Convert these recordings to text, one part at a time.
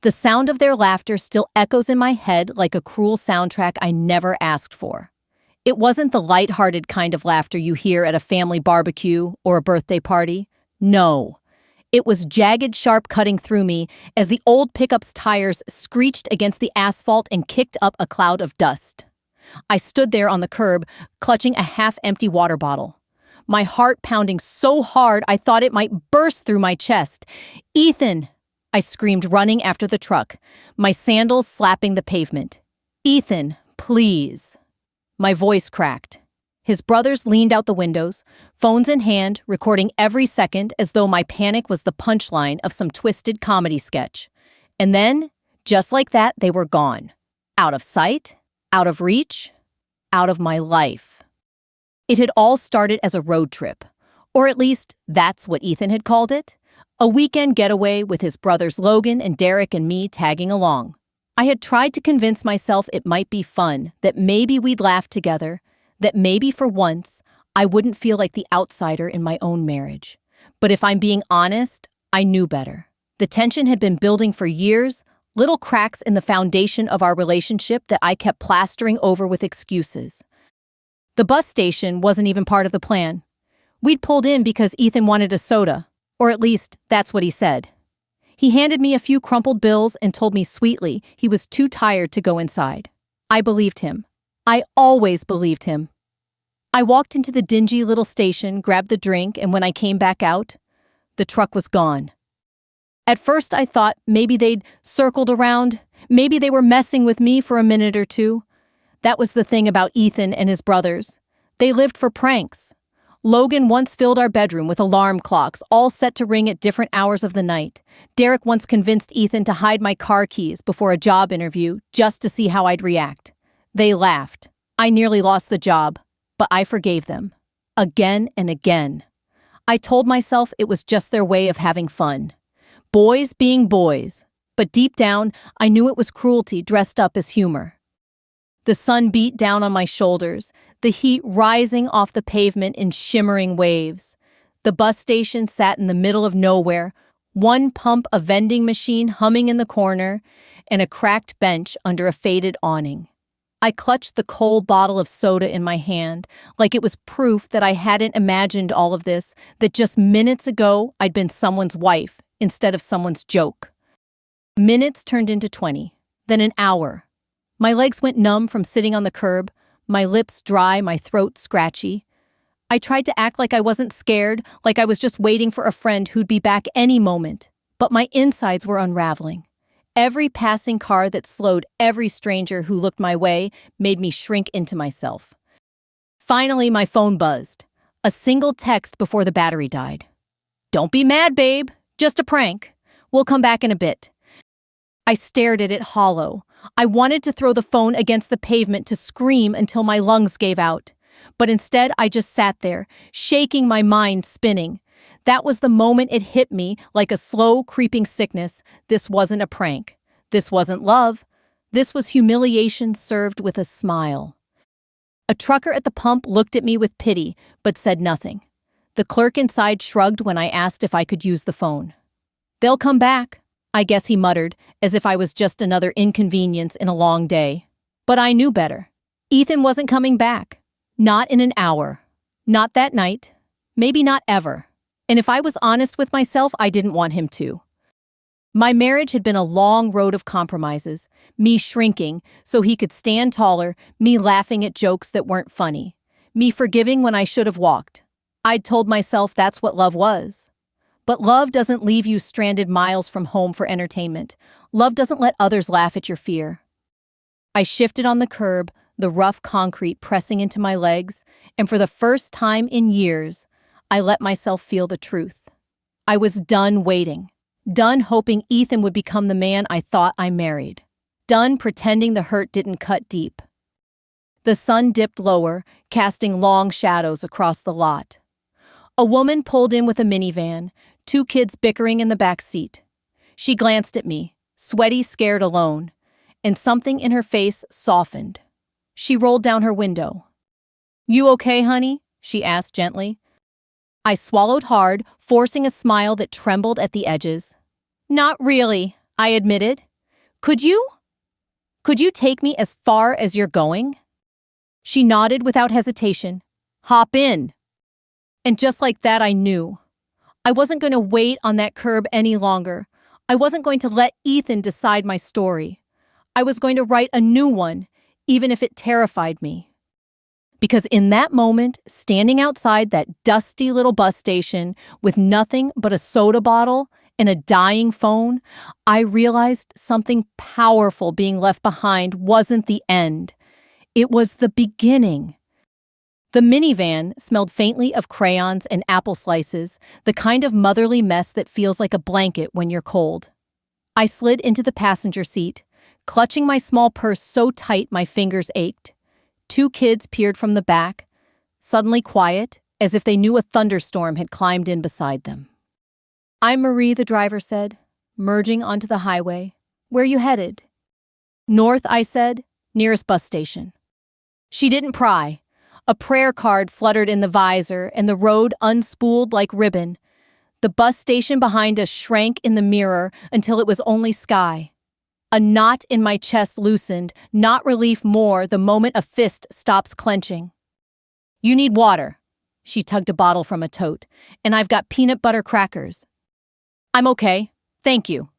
The sound of their laughter still echoes in my head like a cruel soundtrack I never asked for. It wasn't the light-hearted kind of laughter you hear at a family barbecue or a birthday party. No. It was jagged, sharp cutting through me as the old pickup's tires screeched against the asphalt and kicked up a cloud of dust. I stood there on the curb, clutching a half-empty water bottle. My heart pounding so hard I thought it might burst through my chest. "Ethan!" I screamed, running after the truck, my sandals slapping the pavement. "Ethan, please." My voice cracked. His brothers leaned out the windows, phones in hand, recording every second as though my panic was the punchline of some twisted comedy sketch. And then, just like that, they were gone. Out of sight, out of reach, out of my life. It had all started as a road trip, or at least that's what Ethan had called it. A weekend getaway with his brothers Logan and Derek and me tagging along. I had tried to convince myself it might be fun, that maybe we'd laugh together, that maybe for once I wouldn't feel like the outsider in my own marriage. But if I'm being honest, I knew better. The tension had been building for years, little cracks in the foundation of our relationship that I kept plastering over with excuses. The bus station wasn't even part of the plan. We'd pulled in because Ethan wanted a soda, or at least that's what he said. He handed me a few crumpled bills and told me sweetly he was too tired to go inside. I believed him. I always believed him. I walked into the dingy little station, grabbed the drink, and when I came back out, the truck was gone. At first I thought maybe they'd circled around, maybe they were messing with me for a minute or two. That was the thing about Ethan and his brothers. They lived for pranks. Logan once filled our bedroom with alarm clocks, all set to ring at different hours of the night. Derek once convinced Ethan to hide my car keys before a job interview just to see how I'd react. They laughed. I nearly lost the job, but I forgave them. Again and again. I told myself it was just their way of having fun. Boys being boys. But deep down, I knew it was cruelty dressed up as humor. The sun beat down on my shoulders, the heat rising off the pavement in shimmering waves. The bus station sat in the middle of nowhere, one pump, a vending machine humming in the corner, and a cracked bench under a faded awning. I clutched the cold bottle of soda in my hand, like it was proof that I hadn't imagined all of this, that just minutes ago I'd been someone's wife instead of someone's joke. Minutes turned into 20, then an hour. My legs went numb from sitting on the curb, my lips dry, my throat scratchy. I tried to act like I wasn't scared, like I was just waiting for a friend who'd be back any moment. But my insides were unraveling. Every passing car that slowed, every stranger who looked my way, made me shrink into myself. Finally, my phone buzzed. A single text before the battery died. "Don't be mad, babe. Just a prank. We'll come back in a bit." I stared at it hollow. I wanted to throw the phone against the pavement to scream until my lungs gave out. But instead, I just sat there, shaking, my mind spinning. That was the moment it hit me like a slow, creeping sickness. This wasn't a prank. This wasn't love. This was humiliation served with a smile. A trucker at the pump looked at me with pity, but said nothing. The clerk inside shrugged when I asked if I could use the phone. "They'll come back," I guess he muttered, as if I was just another inconvenience in a long day. But I knew better. Ethan wasn't coming back. Not in an hour. Not that night. Maybe not ever. And if I was honest with myself, I didn't want him to. My marriage had been a long road of compromises, me shrinking so he could stand taller, me laughing at jokes that weren't funny, me forgiving when I should have walked. I'd told myself that's what love was. But love doesn't leave you stranded miles from home for entertainment. Love doesn't let others laugh at your fear. I shifted on the curb, the rough concrete pressing into my legs, and for the first time in years, I let myself feel the truth. I was done waiting. Done hoping Ethan would become the man I thought I married. Done pretending the hurt didn't cut deep. The sun dipped lower, casting long shadows across the lot. A woman pulled in with a minivan, 2 kids bickering in the back seat. She glanced at me, sweaty, scared, alone, and something in her face softened. She rolled down her window. "You okay, honey?" she asked gently. I swallowed hard, forcing a smile that trembled at the edges. "Not really," I admitted. Could you? Could you take me as far as you're going? She nodded without hesitation. Hop in. And just like that, I knew. I wasn't going to wait on that curb any longer. I wasn't going to let Ethan decide my story. I was going to write a new one, even if it terrified me. Because in that moment, standing outside that dusty little bus station with nothing but a soda bottle and a dying phone, I realized something powerful being left behind wasn't the end. It was the beginning. The minivan smelled faintly of crayons and apple slices, the kind of motherly mess that feels like a blanket when you're cold. I slid into the passenger seat, clutching my small purse so tight my fingers ached. 2 kids peered from the back, suddenly quiet, as if they knew a thunderstorm had climbed in beside them. I'm Marie, the driver said, merging onto the highway. Where you headed? North, I said, nearest bus station. She didn't pry. A prayer card fluttered in the visor, and the road unspooled like ribbon. The bus station behind us shrank in the mirror until it was only sky. A knot in my chest loosened, not relief more the moment a fist stops clenching. You need water. She tugged a bottle from a tote, and I've got peanut butter crackers. I'm okay, thank you.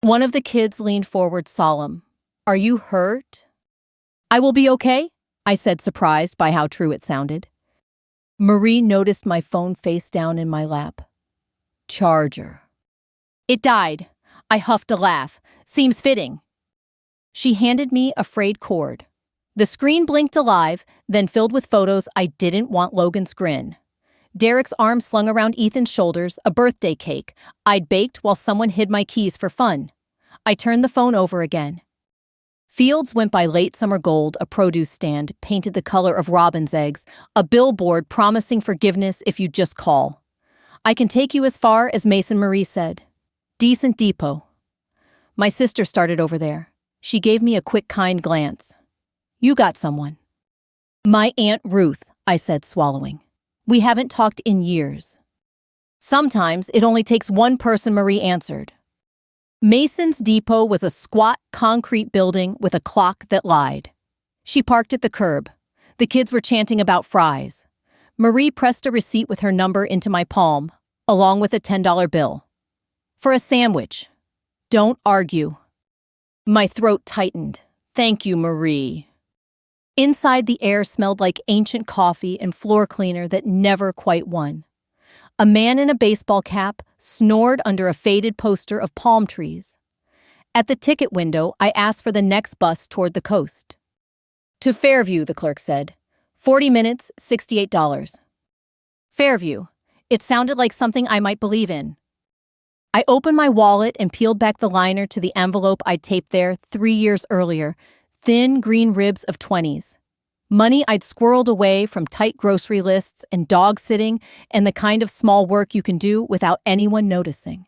One of the kids leaned forward solemn. Are you hurt? I will be okay, I said, surprised by how true it sounded. Marie noticed my phone face down in my lap. Charger. It died. I huffed a laugh. Seems fitting. She handed me a frayed cord. The screen blinked alive, then filled with photos I didn't want Logan's grin. Derek's arm slung around Ethan's shoulders, a birthday cake I'd baked while someone hid my keys for fun. I turned the phone over again. Fields went by late summer gold, a produce stand painted the color of robin's eggs, a billboard promising forgiveness if you just call. I can take you as far as Mason Marie said. Decent depot. My sister started over there. She gave me a quick, kind glance. You got someone. My Aunt Ruth, I said, swallowing. We haven't talked in years. Sometimes it only takes one person, Marie answered. Mason's depot was a squat concrete building with a clock that lied. She parked at the curb. The kids were chanting about fries. Marie pressed a receipt with her number into my palm, along with a $10 bill. For a sandwich. Don't argue. My throat tightened. Thank you, Marie. Inside, the air smelled like ancient coffee and floor cleaner that never quite won. A man in a baseball cap snored under a faded poster of palm trees. At the ticket window, I asked for the next bus toward the coast. To Fairview, the clerk said. 40 minutes, $68. Fairview. It sounded like something I might believe in. I opened my wallet and peeled back the liner to the envelope I'd taped there 3 years earlier, thin green ribs of 20s. Money I'd squirreled away from tight grocery lists and dog sitting and the kind of small work you can do without anyone noticing.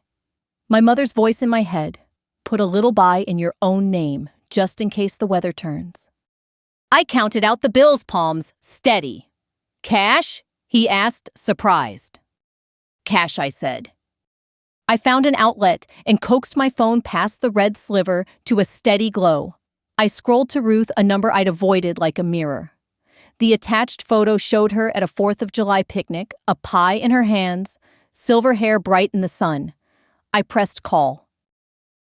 My mother's voice in my head, put a little by in your own name, just in case the weather turns. I counted out the bills, palms, steady. Cash? He asked, surprised. Cash, I said. I found an outlet and coaxed my phone past the red sliver to a steady glow. I scrolled to Ruth, a number I'd avoided like a mirror. The attached photo showed her at a 4th of July picnic, a pie in her hands, silver hair bright in the sun. I pressed call.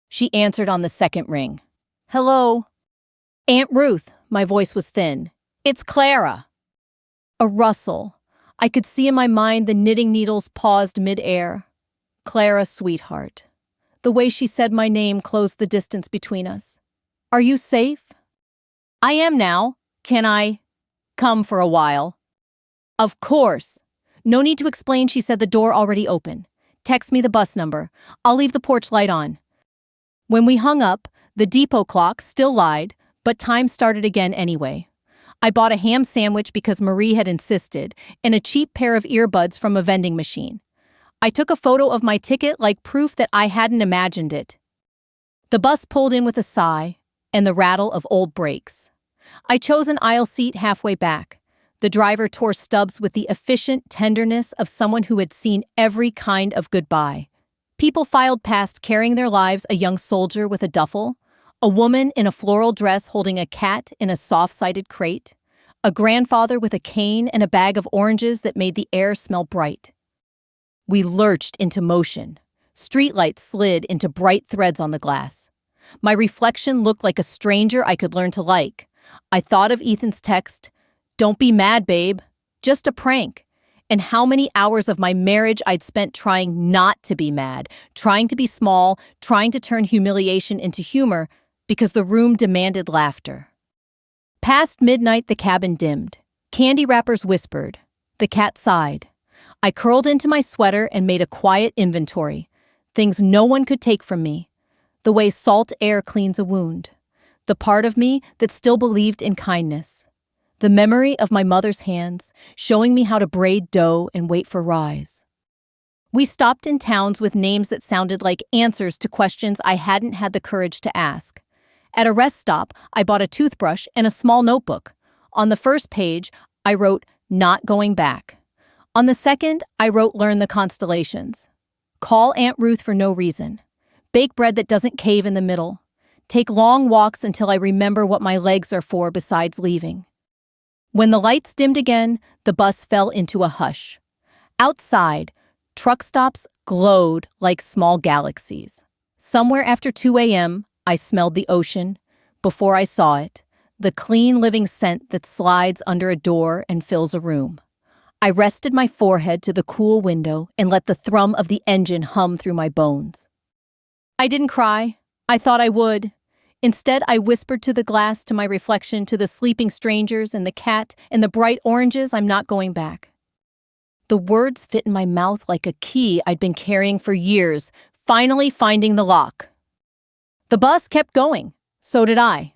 She answered on the second ring. Hello. Aunt Ruth, my voice was thin. It's Clara. A rustle. I could see in my mind the knitting needles paused mid-air. Clara, sweetheart. The way she said my name closed the distance between us. Are you safe? I am now. Can I come for a while? Of course. No need to explain, she said, the door already open. Text me the bus number. I'll leave the porch light on. When we hung up, the depot clock still lied, but time started again anyway. I bought a ham sandwich because Marie had insisted, and a cheap pair of earbuds from a vending machine. I took a photo of my ticket like proof that I hadn't imagined it. The bus pulled in with a sigh and the rattle of old brakes. I chose an aisle seat halfway back. The driver tore stubs with the efficient tenderness of someone who had seen every kind of goodbye. People filed past carrying their lives, a young soldier with a duffel, A woman in a floral dress holding a cat in a soft-sided crate. A grandfather with a cane and a bag of oranges that made the air smell bright. We lurched into motion. Streetlights slid into bright threads on the glass. My reflection looked like a stranger I could learn to like. I thought of Ethan's text, "Don't be mad, babe. Just a prank." And how many hours of my marriage I'd spent trying not to be mad, trying to be small, trying to turn humiliation into humor, because the room demanded laughter. Past midnight, the cabin dimmed. Candy wrappers whispered. The cat sighed. I curled into my sweater and made a quiet inventory. Things no one could take from me. The way salt air cleans a wound. The part of me that still believed in kindness. The memory of my mother's hands, showing me how to braid dough and wait for rise. We stopped in towns with names that sounded like answers to questions I hadn't had the courage to ask. At a rest stop, I bought a toothbrush and a small notebook. On the first page, I wrote, "Not going back." On the second, I wrote, "Learn the constellations." Call Aunt Ruth for no reason. Bake bread that doesn't cave in the middle. Take long walks until I remember what my legs are for besides leaving. When the lights dimmed again, the bus fell into a hush. Outside, truck stops glowed like small galaxies. Somewhere after 2 a.m., I smelled the ocean. Before I saw it, the clean living scent that slides under a door and fills a room. I rested my forehead to the cool window and let the thrum of the engine hum through my bones. I didn't cry. I thought I would. Instead, I whispered to the glass, to my reflection, to the sleeping strangers and the cat and the bright oranges, "I'm not going back." The words fit in my mouth like a key I'd been carrying for years, finally finding the lock. The bus kept going. So did I.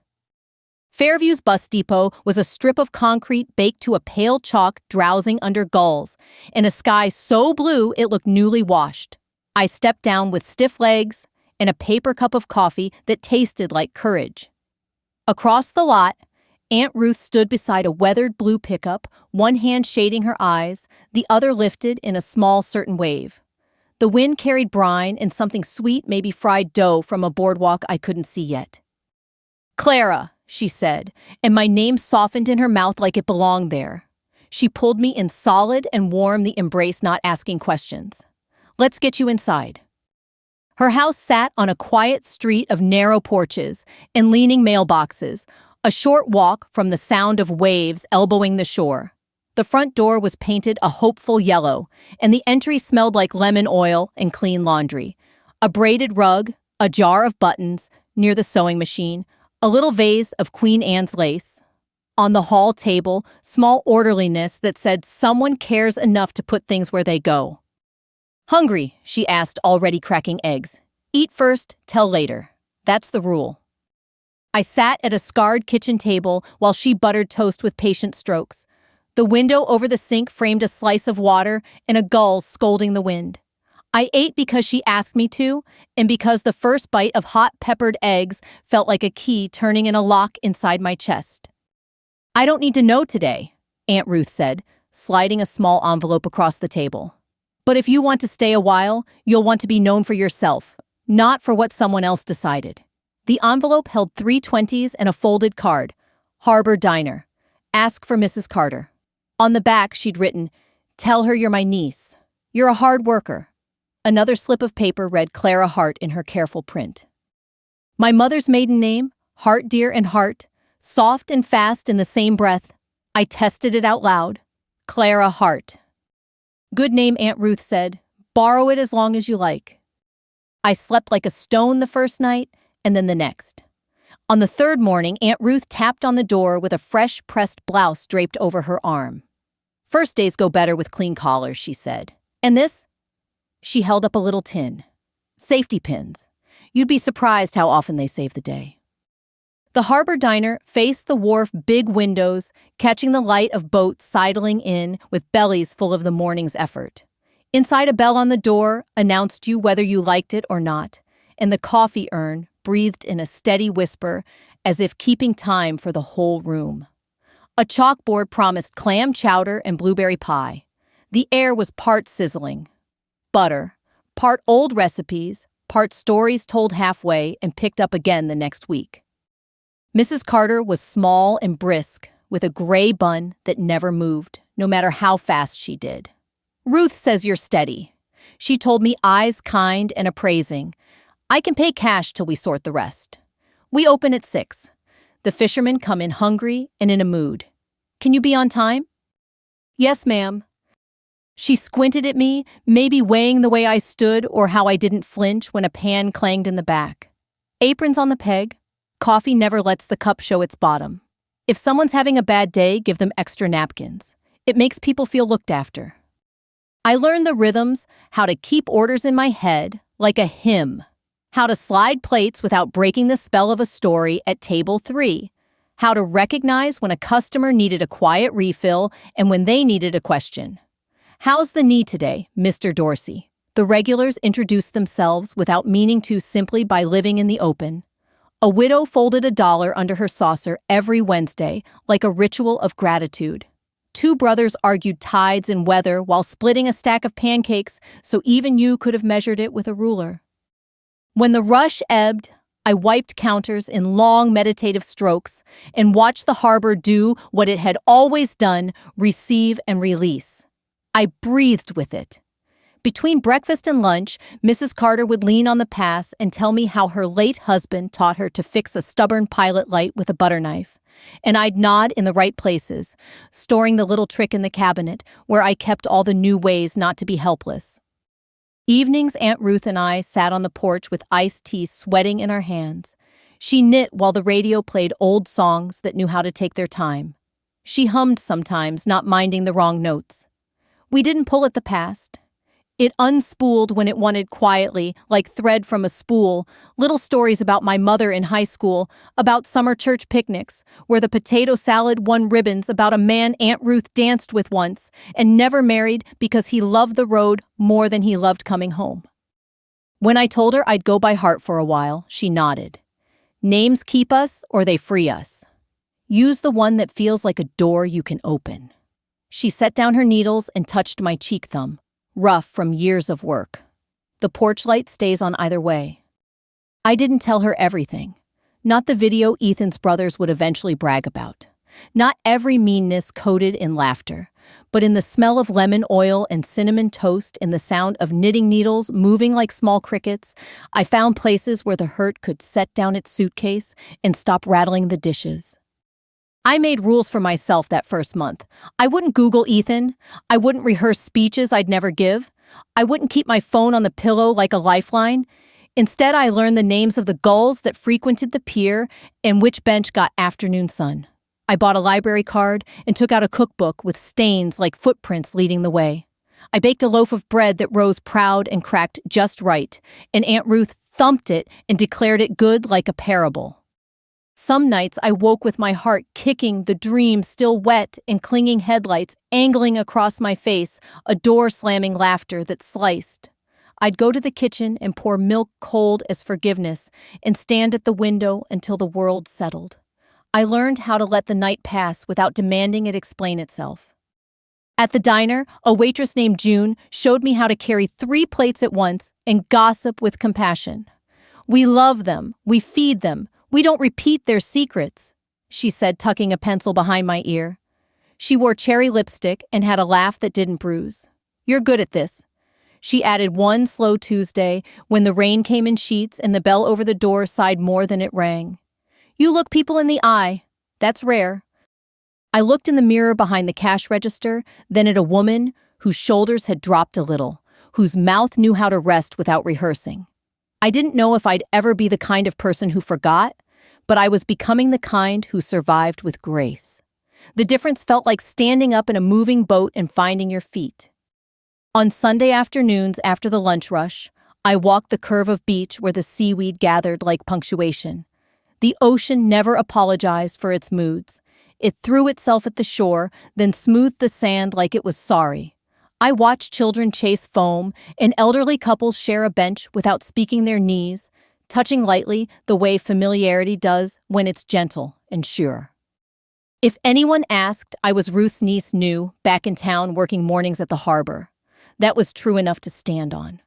Fairview's bus depot was a strip of concrete baked to a pale chalk drowsing under gulls, in a sky so blue it looked newly washed. I stepped down with stiff legs and a paper cup of coffee that tasted like courage. Across the lot, Aunt Ruth stood beside a weathered blue pickup, one hand shading her eyes, the other lifted in a small certain wave. The wind carried brine and something sweet, maybe fried dough from a boardwalk I couldn't see yet. "Clara," she said, and my name softened in her mouth like it belonged there. She pulled me in solid and warm, the embrace not asking questions. "Let's get you inside." Her house sat on a quiet street of narrow porches and leaning mailboxes, a short walk from the sound of waves elbowing the shore. The front door was painted a hopeful yellow, and the entry smelled like lemon oil and clean laundry. A braided rug, a jar of buttons near the sewing machine, a little vase of Queen Anne's lace. On the hall table, small orderliness that said someone cares enough to put things where they go. "Hungry?" she asked, already cracking eggs. "Eat first, tell later. That's the rule." I sat at a scarred kitchen table while she buttered toast with patient strokes. The window over the sink framed a slice of water and a gull scolding the wind. I ate because she asked me to, and because the first bite of hot peppered eggs felt like a key turning in a lock inside my chest. "I don't need to know today," Aunt Ruth said, sliding a small envelope across the table. "But if you want to stay a while, you'll want to be known for yourself, not for what someone else decided." The envelope held 3 20s and a folded card. "Harbor Diner. Ask for Mrs. Carter." On the back, she'd written, "Tell her you're my niece. You're a hard worker." Another slip of paper read Clara Hart in her careful print. My mother's maiden name, Hart Dear and Hart, soft and fast in the same breath. I tested it out loud. Clara Hart. "Good name," Aunt Ruth said. "Borrow it as long as you like." I slept like a stone the first night, and then the next. On the third morning, Aunt Ruth tapped on the door with a fresh pressed blouse draped over her arm. "First days go better with clean collars," she said. "And this?" She held up a little tin. "Safety pins. You'd be surprised how often they save the day." The Harbor Diner faced the wharf big windows, catching the light of boats sidling in with bellies full of the morning's effort. Inside, a bell on the door announced you whether you liked it or not, and the coffee urn breathed in a steady whisper as if keeping time for the whole room. A chalkboard promised clam chowder and blueberry pie. The air was part sizzling. Butter, part old recipes, part stories told halfway and picked up again the next week. Mrs. Carter was small and brisk, with a gray bun that never moved, no matter how fast she did. Ruth says you're steady. She told me eyes kind and appraising. I can pay cash till we sort the rest. We open at 6. The fishermen come in hungry and in a mood. Can you be on time? Yes, ma'am. She squinted at me, maybe weighing the way I stood or how I didn't flinch when a pan clanged in the back. Aprons on the peg. Coffee never lets the cup show its bottom. If someone's having a bad day, give them extra napkins. It makes people feel looked after. I learned the rhythms, how to keep orders in my head, like a hymn. How to slide plates without breaking the spell of a story at table 3. How to recognize when a customer needed a quiet refill and when they needed a question. How's the knee today, Mr. Dorsey? The regulars introduced themselves without meaning to, simply by living in the open. A widow folded $1 under her saucer every Wednesday, like a ritual of gratitude. 2 brothers argued tides and weather while splitting a stack of pancakes, so even you could have measured it with a ruler. When the rush ebbed, I wiped counters in long meditative strokes and watched the harbor do what it had always done, receive and release. I breathed with it. Between breakfast and lunch, Mrs. Carter would lean on the pass and tell me how her late husband taught her to fix a stubborn pilot light with a butter knife. And I'd nod in the right places, storing the little trick in the cabinet where I kept all the new ways not to be helpless. Evenings, Aunt Ruth and I sat on the porch with iced tea sweating in our hands. She knit while the radio played old songs that knew how to take their time. She hummed sometimes, not minding the wrong notes. We didn't pull at the past. It unspooled when it wanted quietly, like thread from a spool, little stories about my mother in high school, about summer church picnics, where the potato salad won ribbons, about a man Aunt Ruth danced with once and never married because he loved the road more than he loved coming home. When I told her I'd go by heart for a while, she nodded. Names keep us or they free us. Use the one that feels like a door you can open. She set down her needles and touched my cheek thumb, rough from years of work. The porch light stays on either way. I didn't tell her everything. Not the video Ethan's brothers would eventually brag about. Not every meanness coded in laughter, but in the smell of lemon oil and cinnamon toast and the sound of knitting needles moving like small crickets, I found places where the hurt could set down its suitcase and stop rattling the dishes. I made rules for myself that first month. I wouldn't Google Ethan. I wouldn't rehearse speeches I'd never give. I wouldn't keep my phone on the pillow like a lifeline. Instead, I learned the names of the gulls that frequented the pier and which bench got afternoon sun. I bought a library card and took out a cookbook with stains like footprints leading the way. I baked a loaf of bread that rose proud and cracked just right, and Aunt Ruth thumped it and declared it good like a parable. Some nights I woke with my heart kicking, the dream still wet and clinging headlights angling across my face, a door slamming laughter that sliced. I'd go to the kitchen and pour milk cold as forgiveness and stand at the window until the world settled. I learned how to let the night pass without demanding it explain itself. At the diner, a waitress named June showed me how to carry 3 plates at once and gossip with compassion. We love them, we feed them, we don't repeat their secrets, she said, tucking a pencil behind my ear. She wore cherry lipstick and had a laugh that didn't bruise. You're good at this. She added one slow Tuesday when the rain came in sheets and the bell over the door sighed more than it rang. You look people in the eye. That's rare. I looked in the mirror behind the cash register, then at a woman whose shoulders had dropped a little, whose mouth knew how to rest without rehearsing. I didn't know if I'd ever be the kind of person who forgot, but I was becoming the kind who survived with grace. The difference felt like standing up in a moving boat and finding your feet. On Sunday afternoons after the lunch rush, I walked the curve of beach where the seaweed gathered like punctuation. The ocean never apologized for its moods. It threw itself at the shore, then smoothed the sand like it was sorry. I watched children chase foam and elderly couples share a bench without speaking their knees, touching lightly the way familiarity does when it's gentle and sure. If anyone asked, I was Ruth's niece New, back in town working mornings at the harbor. That was true enough to stand on.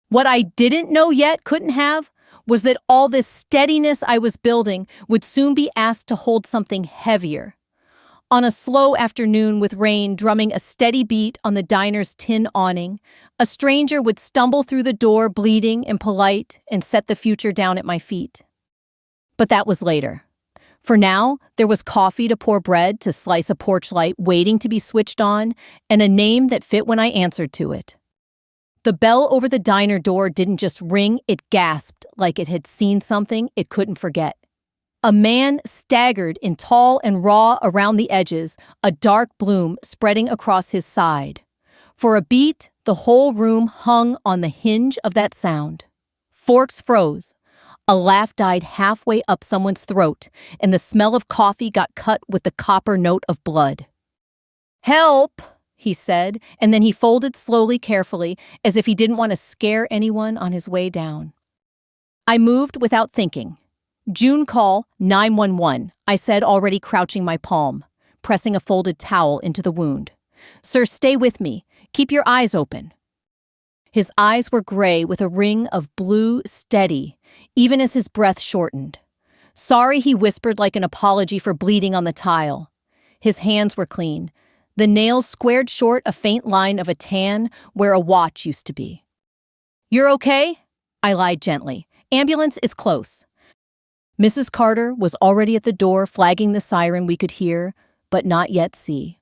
What I didn't know yet, couldn't have, was that all this steadiness I was building would soon be asked to hold something heavier. On a slow afternoon with rain drumming a steady beat on the diner's tin awning, a stranger would stumble through the door bleeding and polite and set the future down at my feet. But that was later. For now, there was coffee to pour bread to slice a porch light waiting to be switched on, and a name that fit when I answered to it. The bell over the diner door didn't just ring, it gasped like it had seen something it couldn't forget. A man staggered in tall and raw around the edges, a dark bloom spreading across his side. For a beat, the whole room hung on the hinge of that sound. Forks froze. A laugh died halfway up someone's throat, and the smell of coffee got cut with the copper note of blood. "Help!" he said, and then he folded slowly, carefully, as if he didn't want to scare anyone on his way down. I moved without thinking. "June, call 911, I said, already crouching my palm, pressing a folded towel into the wound. "Sir, stay with me. Keep your eyes open." His eyes were gray with a ring of blue, steady, even as his breath shortened. "Sorry," he whispered like an apology for bleeding on the tile. His hands were clean. The nails squared short a faint line of a tan where a watch used to be. "You're okay?" I lied gently. "Ambulance is close." Mrs. Carter was already at the door, flagging the siren we could hear, but not yet see.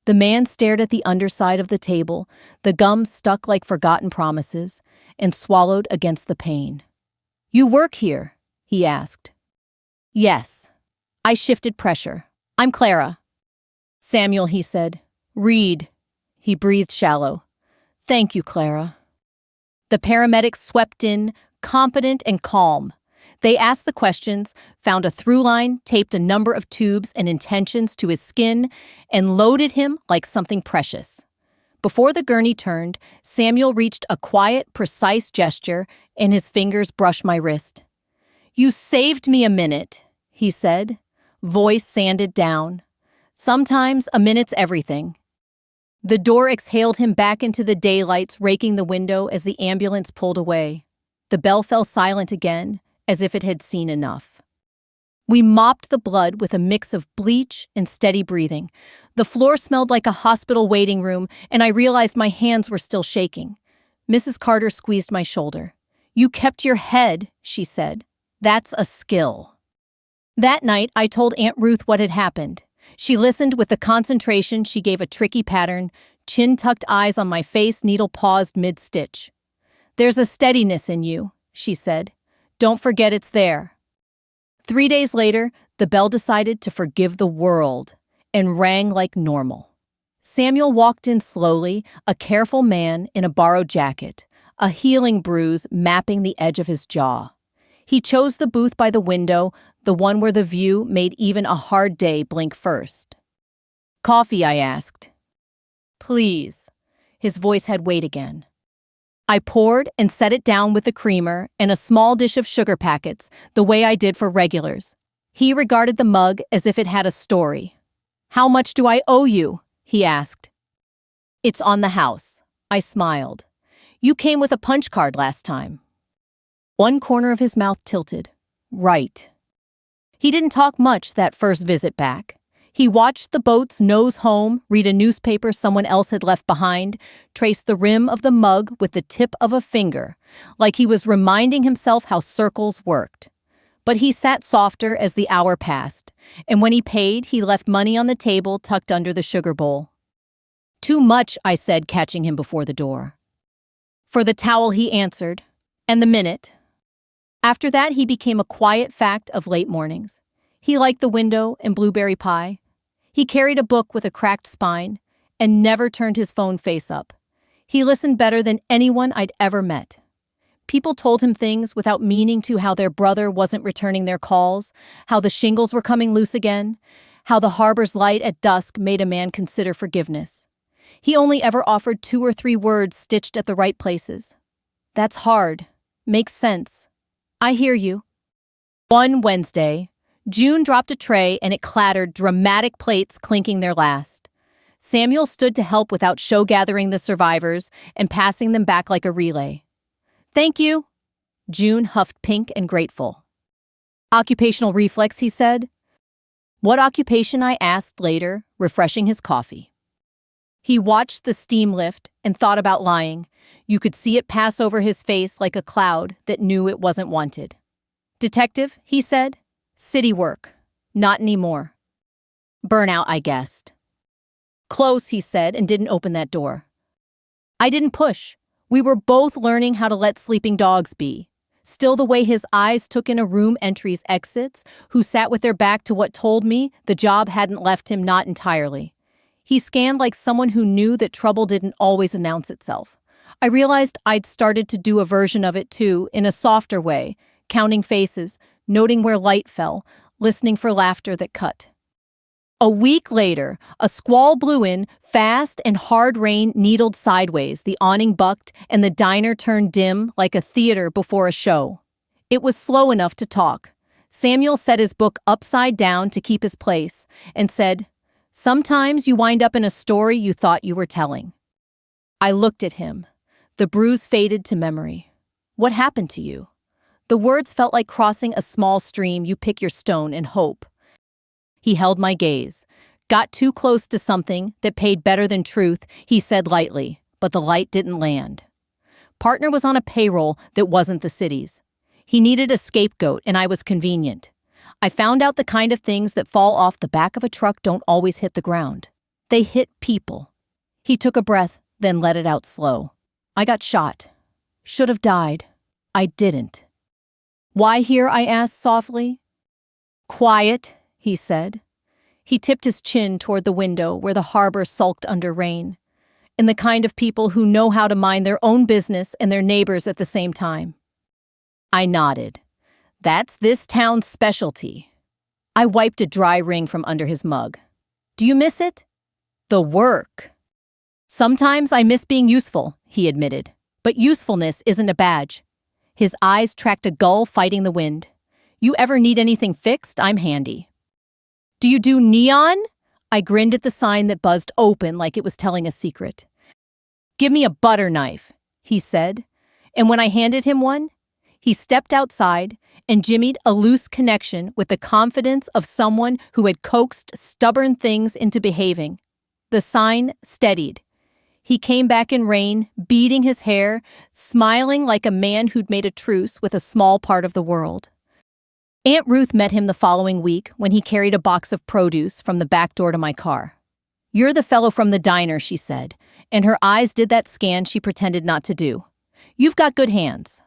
The man stared at the underside of the table, the gum stuck like forgotten promises, and swallowed against the pain. "You work here?" he asked. "Yes." I shifted pressure. "I'm Clara." "Samuel," he said. "Reed." He breathed shallow. "Thank you, Clara." The paramedics swept in, competent and calm. They asked the questions, found a through line, taped a number of tubes and intentions to his skin, and loaded him like something precious. Before the gurney turned, Samuel reached a quiet, precise gesture, and his fingers brushed my wrist. "You saved me a minute," he said, voice sanded down. "Sometimes a minute's everything." The door exhaled him back into the daylights, raking the window as the ambulance pulled away. The bell fell silent again, as if it had seen enough. We mopped the blood with a mix of bleach and steady breathing. The floor smelled like a hospital waiting room, and I realized my hands were still shaking. Mrs. Carter squeezed my shoulder. "You kept your head," she said. "That's a skill." That night, I told Aunt Ruth what had happened. She listened with the concentration she gave a tricky pattern, chin-tucked eyes on my face, needle paused mid-stitch. "There's a steadiness in you," she said. "Don't forget it's there." 3 days later, the bell decided to forgive the world and rang like normal. Samuel walked in slowly, a careful man in a borrowed jacket, a healing bruise mapping the edge of his jaw. He chose the booth by the window, the one where the view made even a hard day blink first. "Coffee?" I asked. "Please." His voice had weight again. I poured and set it down with the creamer and a small dish of sugar packets, the way I did for regulars. He regarded the mug as if it had a story. "How much do I owe you?" he asked. "It's on the house." I smiled. "You came with a punch card last time." One corner of his mouth tilted. "Right." He didn't talk much that first visit back. He watched the boats nose home, read a newspaper someone else had left behind, trace the rim of the mug with the tip of a finger, like he was reminding himself how circles worked. But he sat softer as the hour passed, and when he paid, he left money on the table tucked under the sugar bowl. "Too much," I said, catching him before the door. "For the towel," he answered, "and the minute." After that, he became a quiet fact of late mornings. He liked the window and blueberry pie. He carried a book with a cracked spine and never turned his phone face up. He listened better than anyone I'd ever met. People told him things without meaning to, how their brother wasn't returning their calls, how the shingles were coming loose again, how the harbor's light at dusk made a man consider forgiveness. He only ever offered 2 or 3 words stitched at the right places. "That's hard. Makes sense. I hear you." One Wednesday, June dropped a tray and it clattered, dramatic plates clinking their last. Samuel stood to help without show-gathering the survivors and passing them back like a relay. Thank you. June huffed pink and grateful. Occupational reflex, he said. What occupation? I asked later, refreshing his coffee. He watched the steam lift and thought about lying. You could see it pass over his face like a cloud that knew it wasn't wanted. Detective, he said. City work. Not anymore. Burnout, I guessed. Close, he said, and didn't open that door. I didn't push. We were both learning how to let sleeping dogs be. Still, the way his eyes took in a room entry's exits, who sat with their back to what told me the job hadn't left him, not entirely. He scanned like someone who knew that trouble didn't always announce itself. I realized I'd started to do a version of it too, in a softer way, counting faces, noting where light fell, listening for laughter that cut. A week later, a squall blew in, fast, and hard rain needled sideways. The awning bucked, and the diner turned dim like a theater before a show. It was slow enough to talk. Samuel set his book upside down to keep his place, and said, "Sometimes you wind up in a story you thought you were telling." I looked at him. The bruise faded to memory. What happened to you? The words felt like crossing a small stream. You pick your stone and hope. He held my gaze. Got too close to something that paid better than truth, he said lightly, but the light didn't land. Partner was on a payroll that wasn't the city's. He needed a scapegoat, and I was convenient. I found out the kind of things that fall off the back of a truck don't always hit the ground. They hit people. He took a breath, then let it out slow. I got shot. Should have died. I didn't. Why here? I asked softly. Quiet, he said. He tipped his chin toward the window where the harbor sulked under rain, and the kind of people who know how to mind their own business and their neighbors at the same time. I nodded. That's this town's specialty. I wiped a dry ring from under his mug. Do you miss it? The work. Sometimes I miss being useful, he admitted, but usefulness isn't a badge. His eyes tracked a gull fighting the wind. You ever need anything fixed? I'm handy. Do you do neon? I grinned at the sign that buzzed open like it was telling a secret. Give me a butter knife, he said, and when I handed him one, he stepped outside and jimmied a loose connection with the confidence of someone who had coaxed stubborn things into behaving. The sign steadied. He came back in rain, beating his hair, smiling like a man who'd made a truce with a small part of the world. Aunt Ruth met him the following week when he carried a box of produce from the back door to my car. You're the fellow from the diner, she said, and her eyes did that scan she pretended not to do. You've got good hands.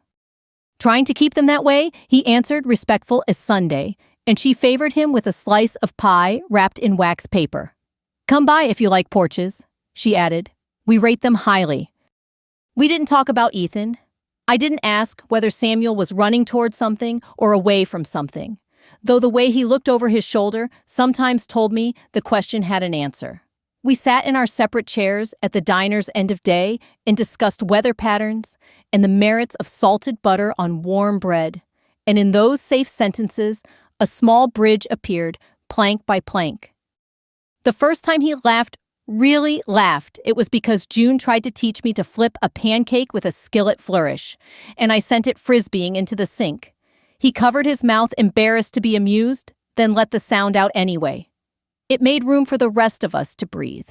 Trying to keep them that way, he answered, respectful as Sunday, and she favored him with a slice of pie wrapped in wax paper. Come by if you like porches, she added. We rate them highly. We didn't talk about Ethan. I didn't ask whether Samuel was running toward something or away from something, though the way he looked over his shoulder sometimes told me the question had an answer. We sat in our separate chairs at the diner's end of day and discussed weather patterns and the merits of salted butter on warm bread, and in those safe sentences, a small bridge appeared, plank by plank. The first time he laughed, really laughed, it was because June tried to teach me to flip a pancake with a skillet flourish, and I sent it frisbeeing into the sink. He covered his mouth, embarrassed to be amused, then let the sound out anyway. It made room for the rest of us to breathe.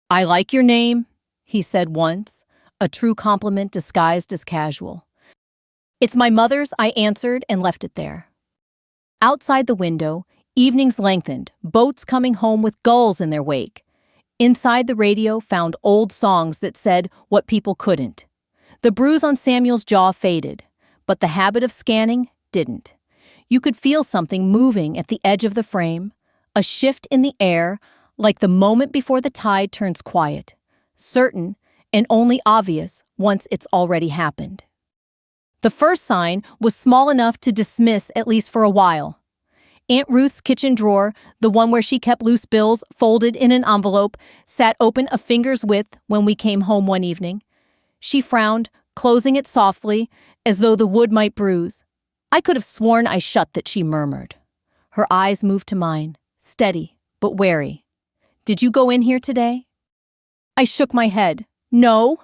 I like your name, he said once, a true compliment disguised as casual. It's my mother's, I answered and left it there. Outside the window, evenings lengthened, boats coming home with gulls in their wake. Inside, the radio found old songs that said what people couldn't. The bruise on Samuel's jaw faded, but the habit of scanning didn't. You could feel something moving at the edge of the frame, a shift in the air, like the moment before the tide turns quiet, certain and only obvious once it's already happened. The first sign was small enough to dismiss at least for a while. Aunt Ruth's kitchen drawer, the one where she kept loose bills folded in an envelope, sat open a finger's width when we came home one evening. She frowned, closing it softly, as though the wood might bruise. I could have sworn I shut that, she murmured. Her eyes moved to mine, steady but wary. Did you go in here today? I shook my head. No.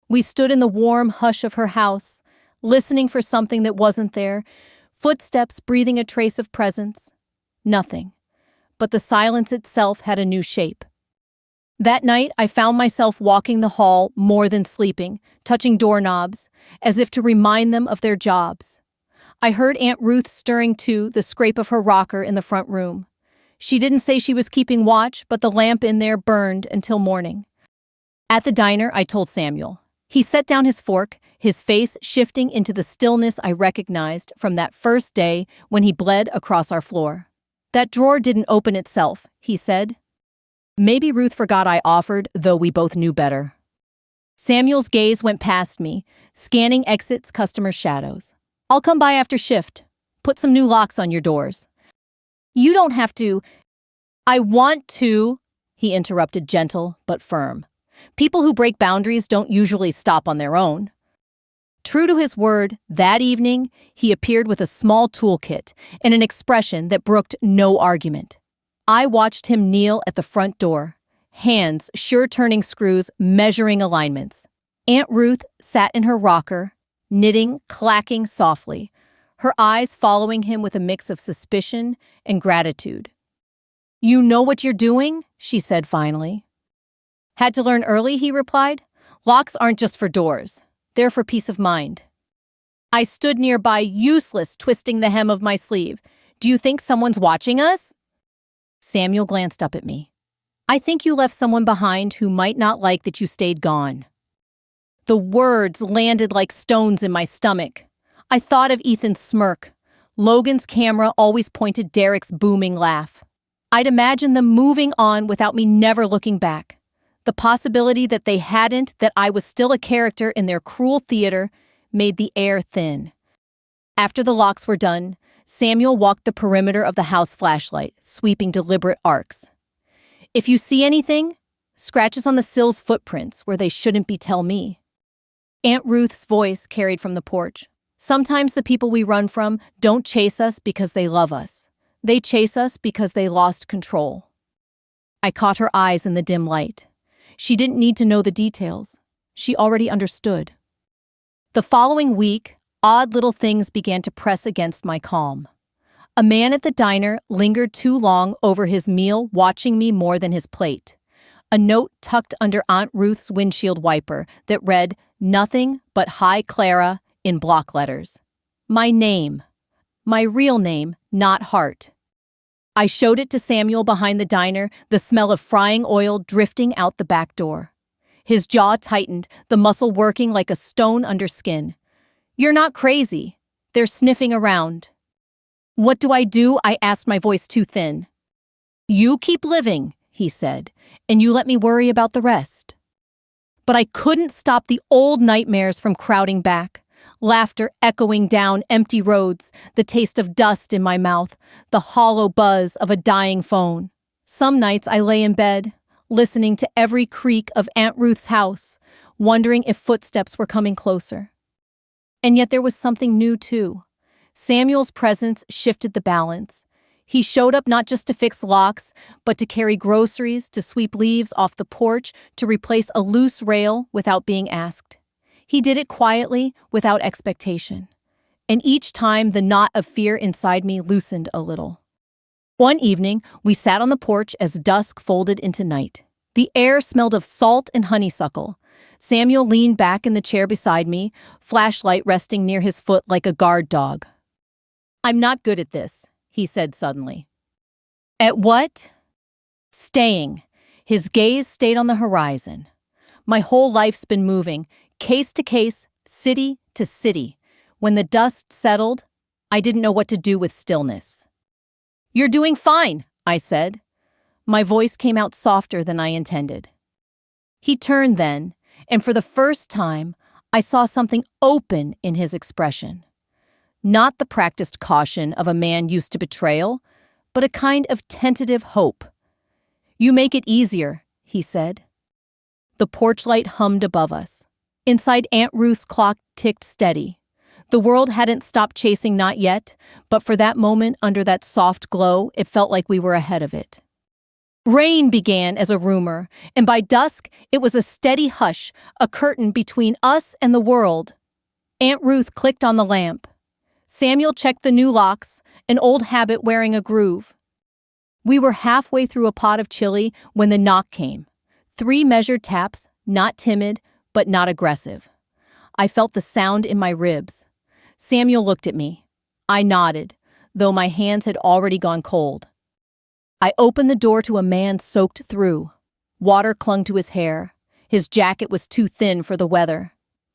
We stood in the warm hush of her house, listening for something that wasn't there, footsteps breathing a trace of presence. Nothing. But the silence itself had a new shape. That night, I found myself walking the hall more than sleeping, touching doorknobs, as if to remind them of their jobs. I heard Aunt Ruth stirring too, the scrape of her rocker in the front room. She didn't say she was keeping watch, but the lamp in there burned until morning. At the diner, I told Samuel. He set down his fork, his face shifting into the stillness I recognized from that first day when he bled across our floor. "That drawer didn't open itself," he said. Maybe Ruth forgot I offered, though we both knew better. Samuel's gaze went past me, scanning exits, customers' shadows. "I'll come by after shift. Put some new locks on your doors." "You don't have to." "I want to," he interrupted, gentle but firm. "People who break boundaries don't usually stop on their own." True to his word, that evening, he appeared with a small toolkit and an expression that brooked no argument. I watched him kneel at the front door, hands sure turning screws, measuring alignments. Aunt Ruth sat in her rocker, knitting, clacking softly, her eyes following him with a mix of suspicion and gratitude. "You know what you're doing?" she said finally. "Had to learn early," he replied. "Locks aren't just for doors. They're for peace of mind." I stood nearby, useless, twisting the hem of my sleeve. "Do you think someone's watching us?" Samuel glanced up at me. "I think you left someone behind who might not like that you stayed gone." The words landed like stones in my stomach. I thought of Ethan's smirk. Logan's camera always pointed Derek's booming laugh. I'd imagined them moving on without me never looking back. The possibility that they hadn't, that I was still a character in their cruel theater, made the air thin. After the locks were done, Samuel walked the perimeter of the house flashlight, sweeping deliberate arcs. "If you see anything, scratches on the sill's footprints where they shouldn't be, tell me." Aunt Ruth's voice carried from the porch. "Sometimes the people we run from don't chase us because they love us. They chase us because they lost control." I caught her eyes in the dim light. She didn't need to know the details. She already understood. The following week, odd little things began to press against my calm. A man at the diner lingered too long over his meal, watching me more than his plate. A note tucked under Aunt Ruth's windshield wiper that read, "Nothing but Hi Clara," in block letters. My name. My real name, not Hart. I showed it to Samuel behind the diner, the smell of frying oil drifting out the back door. His jaw tightened, the muscle working like a stone under skin. "You're not crazy. They're sniffing around." "What do?" I asked, my voice too thin. "You keep living," he said, "and you let me worry about the rest." But I couldn't stop the old nightmares from crowding back. Laughter echoing down empty roads, the taste of dust in my mouth, the hollow buzz of a dying phone. Some nights I lay in bed, listening to every creak of Aunt Ruth's house, wondering if footsteps were coming closer. And yet there was something new too. Samuel's presence shifted the balance. He showed up not just to fix locks, but to carry groceries, to sweep leaves off the porch, to replace a loose rail without being asked. He did it quietly, without expectation. And each time, the knot of fear inside me loosened a little. One evening, we sat on the porch as dusk folded into night. The air smelled of salt and honeysuckle. Samuel leaned back in the chair beside me, flashlight resting near his foot like a guard dog. "I'm not good at this," he said suddenly. "At what?" "Staying." His gaze stayed on the horizon. "My whole life's been moving, case to case, city to city. When the dust settled, I didn't know what to do with stillness." "You're doing fine," I said. My voice came out softer than I intended. He turned then, and for the first time, I saw something open in his expression. Not the practiced caution of a man used to betrayal, but a kind of tentative hope. "You make it easier," he said. The porch light hummed above us. Inside, Aunt Ruth's clock ticked steady. The world hadn't stopped chasing, not yet, but for that moment under that soft glow, it felt like we were ahead of it. Rain began as a rumor, and by dusk it was a steady hush, a curtain between us and the world. Aunt Ruth clicked on the lamp. Samuel checked the new locks, an old habit wearing a groove. We were halfway through a pot of chili when the knock came. 3 measured taps, not timid, but not aggressive. I felt the sound in my ribs. Samuel looked at me. I nodded, though my hands had already gone cold. I opened the door to a man soaked through. Water clung to his hair. His jacket was too thin for the weather.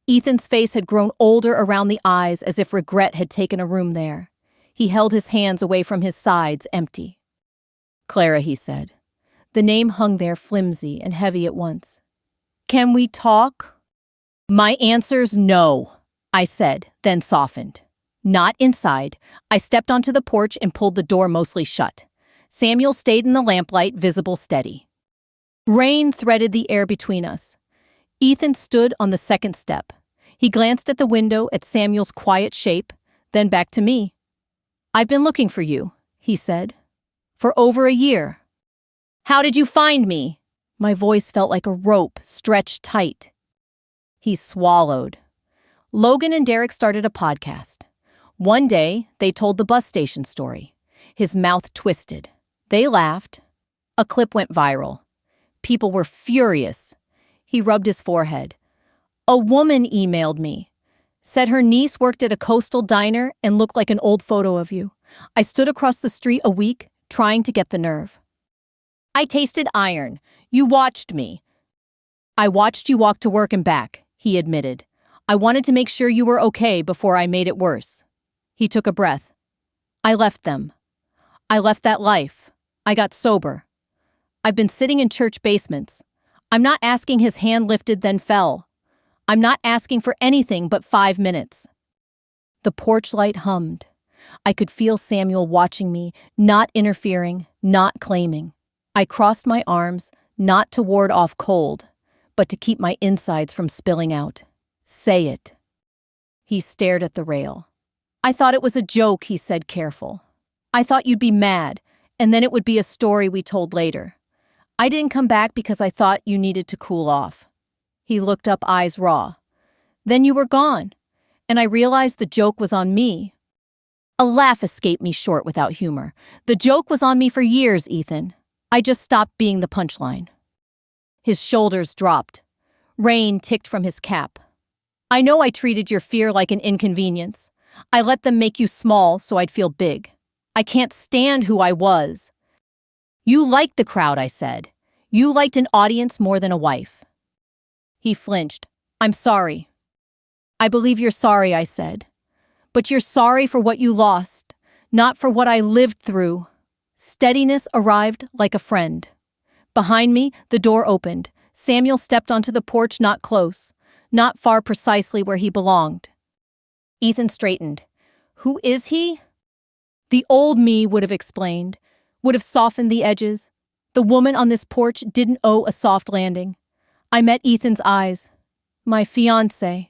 Ethan's face had grown older around the eyes as if regret had taken a room there. He held his hands away from his sides, empty. "Clara," he said. The name hung there flimsy and heavy at once. "Can we talk?" "My answer's no," I said, then softened. Not inside. I stepped onto the porch and pulled the door mostly shut. Samuel stayed in the lamplight, visible steady. Rain threaded the air between us. Ethan stood on the second step. He glanced at the window, at Samuel's quiet shape, then back to me. "I've been looking for you," he said. "For over a year." "How did you find me?" My voice felt like a rope stretched tight. He swallowed. Logan and Derek started a podcast. One day, they told the bus station story. His mouth twisted. They laughed. A clip went viral. People were furious. He rubbed his forehead. "A woman emailed me. Said her niece worked at a coastal diner and looked like an old photo of you. I stood across the street a week, trying to get the nerve. I tasted iron. You watched me." "I watched you walk to work and back," he admitted. "I wanted to make sure you were okay before I made it worse." He took a breath. "I left them. I left that life. I got sober. I've been sitting in church basements. I'm not asking." His hand lifted, then fell. "I'm not asking for anything but 5 minutes." The porch light hummed. I could feel Samuel watching me, not interfering, not claiming. I crossed my arms, not to ward off cold, but to keep my insides from spilling out. "Say it." He stared at the rail. "I thought it was a joke," he said, careful. "I thought you'd be mad, and then it would be a story we told later. I didn't come back because I thought you needed to cool off." He looked up, eyes raw. "Then you were gone, and I realized the joke was on me." A laugh escaped me short without humor. "The joke was on me for years, Ethan. I just stopped being the punchline." His shoulders dropped. Rain ticked from his cap. "I know I treated your fear like an inconvenience. I let them make you small so I'd feel big. I can't stand who I was." "You liked the crowd," I said. "You liked an audience more than a wife." He flinched. "I'm sorry." "I believe you're sorry," I said. "But you're sorry for what you lost, not for what I lived through." Steadiness arrived like a friend. Behind me, the door opened. Samuel stepped onto the porch, not close, not far, precisely where he belonged. Ethan straightened. "Who is he?" The old me would have explained, would have softened the edges. The woman on this porch didn't owe a soft landing. I met Ethan's eyes. "My fiancé."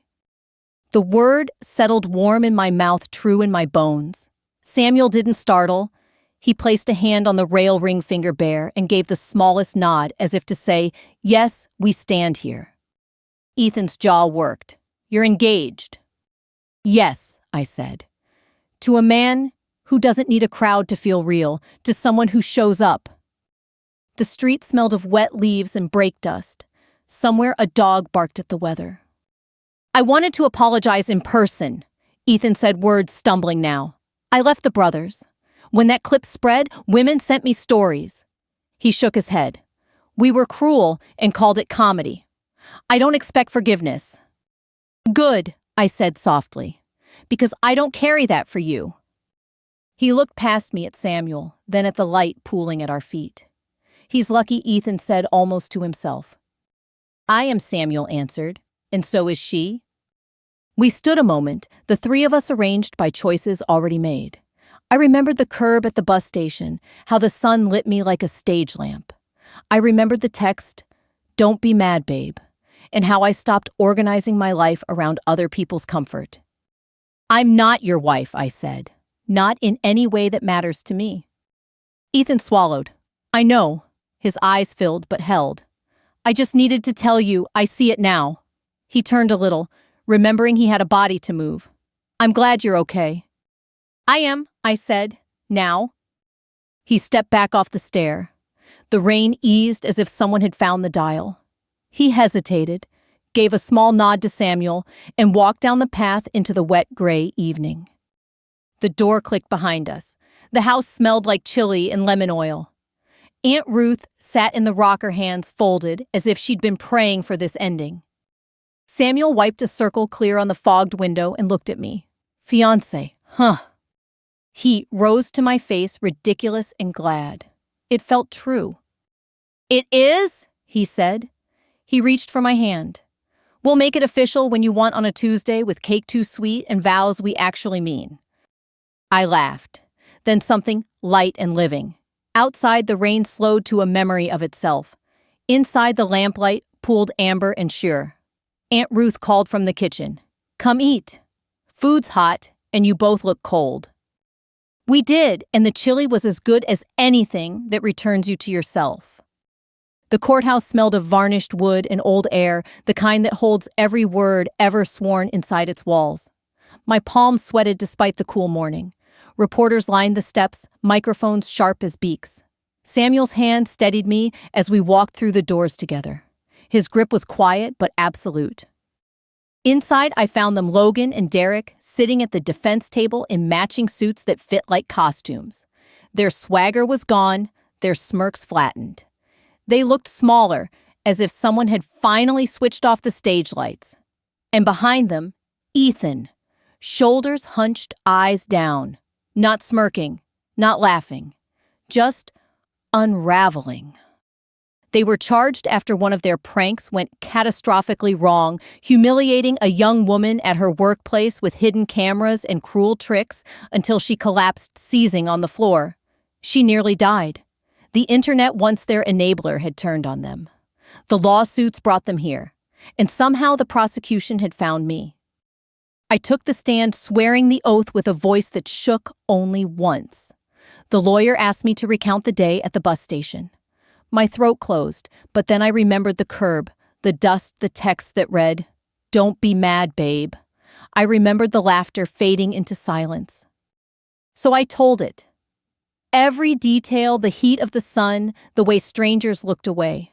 The word settled warm in my mouth, true in my bones. Samuel didn't startle. He placed a hand on the rail, ring finger bare, and gave the smallest nod as if to say, "Yes, we stand here." Ethan's jaw worked. "You're engaged." "Yes," I said. "To a man who doesn't need a crowd to feel real, to someone who shows up." The street smelled of wet leaves and brake dust. Somewhere a dog barked at the weather. "I wanted to apologize in person," Ethan said, words stumbling now. "I left the brothers. When that clip spread, women sent me stories." He shook his head. "We were cruel and called it comedy. I don't expect forgiveness." "Good," I said softly, "because I don't carry that for you." He looked past me at Samuel, then at the light pooling at our feet. "He's lucky," Ethan said almost to himself. "I am," Samuel answered, "and so is she." We stood a moment, the 3 of us arranged by choices already made. I remembered the curb at the bus station, how the sun lit me like a stage lamp. I remembered the text, "Don't be mad, babe," and how I stopped organizing my life around other people's comfort. "I'm not your wife," I said. "Not in any way that matters to me." Ethan swallowed. "I know. His eyes filled but held. I just needed to tell you, I see it now. He turned a little, remembering he had a body to move. I'm glad you're okay. I am, I said. Now? He stepped back off the stair. The rain eased as if someone had found the dial. He hesitated, gave a small nod to Samuel, and walked down the path into the wet gray evening. The door clicked behind us. The house smelled like chili and lemon oil. Aunt Ruth sat in the rocker, hands folded, as if she'd been praying for this ending. Samuel wiped a circle clear on the fogged window and looked at me. Fiancé, huh? Heat rose to my face, ridiculous and glad. It felt true. It is, he said. He reached for my hand. We'll make it official when you want on a Tuesday with cake too sweet and vows we actually mean. I laughed. Then something light and living. Outside, the rain slowed to a memory of itself. Inside, the lamplight pooled amber and sure. Aunt Ruth called from the kitchen. Come eat. Food's hot, and you both look cold. We did, and the chili was as good as anything that returns you to yourself. The courthouse smelled of varnished wood and old air, the kind that holds every word ever sworn inside its walls. My palms sweated despite the cool morning. Reporters lined the steps, microphones sharp as beaks. Samuel's hand steadied me as we walked through the doors together. His grip was quiet but absolute. Inside, I found them, Logan and Derek, sitting at the defense table in matching suits that fit like costumes. Their swagger was gone, their smirks flattened. They looked smaller, as if someone had finally switched off the stage lights. And behind them, Ethan, shoulders hunched, eyes down. Not smirking, not laughing, just unraveling. They were charged after one of their pranks went catastrophically wrong, humiliating a young woman at her workplace with hidden cameras and cruel tricks until she collapsed, seizing on the floor. She nearly died. The internet, once their enabler, had turned on them. The lawsuits brought them here, and somehow the prosecution had found me. I took the stand, swearing the oath with a voice that shook only once. The lawyer asked me to recount the day at the bus station. My throat closed, but then I remembered the curb, the dust, the text that read, "Don't be mad, babe." I remembered the laughter fading into silence. So I told it. Every detail, the heat of the sun, the way strangers looked away.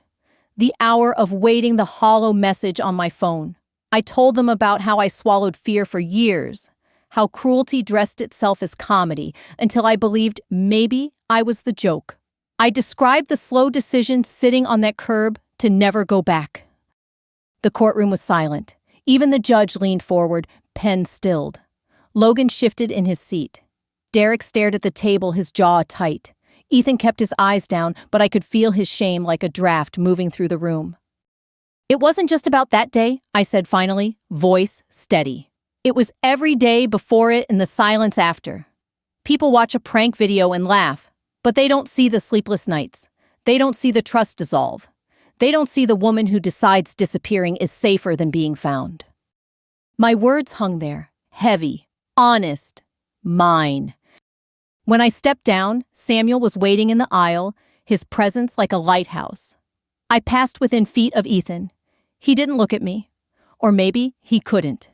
The hour of waiting, the hollow message on my phone. I told them about how I swallowed fear for years, how cruelty dressed itself as comedy until I believed maybe I was the joke. I described the slow decision sitting on that curb to never go back. The courtroom was silent. Even the judge leaned forward, pen stilled. Logan shifted in his seat. Derek stared at the table, his jaw tight. Ethan kept his eyes down, but I could feel his shame like a draft moving through the room. It wasn't just about that day, I said finally, voice steady. It was every day before it and the silence after. People watch a prank video and laugh, but they don't see the sleepless nights. They don't see the trust dissolve. They don't see the woman who decides disappearing is safer than being found. My words hung there, heavy, honest, mine. When I stepped down, Samuel was waiting in the aisle, his presence like a lighthouse. I passed within feet of Ethan. He didn't look at me. Or maybe he couldn't.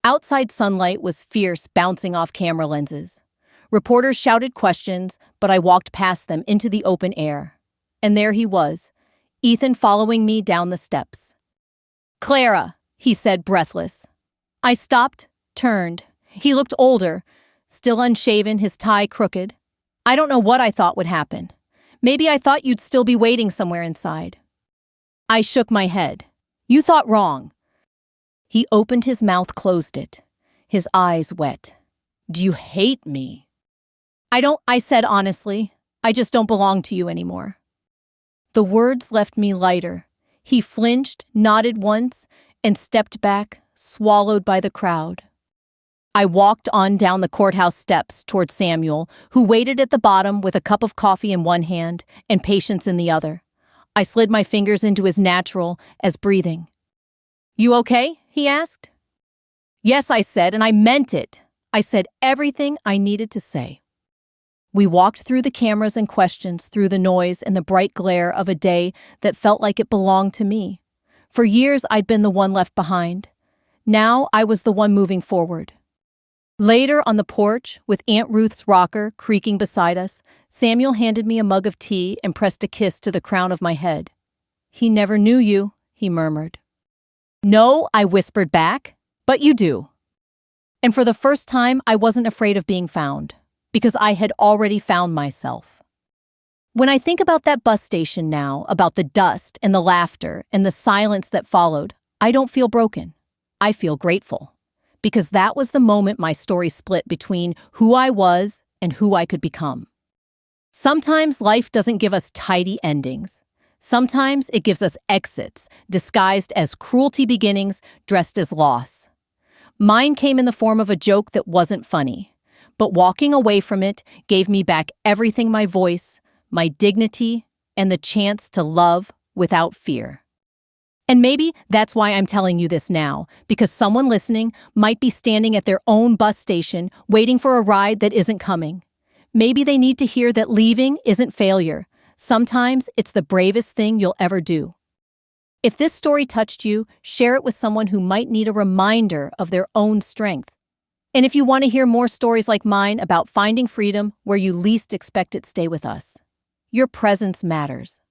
Outside sunlight was fierce, bouncing off camera lenses. Reporters shouted questions, but I walked past them into the open air. And there he was, Ethan following me down the steps. "Clara," he said, breathless. I stopped, turned. He looked older, still unshaven, his tie crooked. I don't know what I thought would happen. Maybe I thought you'd still be waiting somewhere inside. I shook my head. You thought wrong. He opened his mouth, closed it, his eyes wet. Do you hate me? I said honestly. I just don't belong to you anymore. The words left me lighter. He flinched, nodded once, and stepped back, swallowed by the crowd. I walked on down the courthouse steps toward Samuel, who waited at the bottom with a cup of coffee in one hand and patience in the other. I slid my fingers into his natural as breathing. You okay? He asked. Yes, I said, and I meant it. I said everything I needed to say. We walked through the cameras and questions, through the noise and the bright glare of a day that felt like it belonged to me. For years, I'd been the one left behind. Now, I was the one moving forward. Later, on the porch, with Aunt Ruth's rocker creaking beside us, Samuel handed me a mug of tea and pressed a kiss to the crown of my head. "He never knew you," he murmured. "No," I whispered back, "but you do." And for the first time, I wasn't afraid of being found, because I had already found myself. When I think about that bus station now, about the dust and the laughter and the silence that followed, I don't feel broken. I feel grateful. Because that was the moment my story split between who I was and who I could become. Sometimes life doesn't give us tidy endings. Sometimes it gives us exits, disguised as cruelty beginnings, dressed as loss. Mine came in the form of a joke that wasn't funny, but walking away from it gave me back everything: my voice, my dignity, and the chance to love without fear. And maybe that's why I'm telling you this now, because someone listening might be standing at their own bus station waiting for a ride that isn't coming. Maybe they need to hear that leaving isn't failure. Sometimes it's the bravest thing you'll ever do. If this story touched you, share it with someone who might need a reminder of their own strength. And if you want to hear more stories like mine about finding freedom where you least expect it, stay with us. Your presence matters.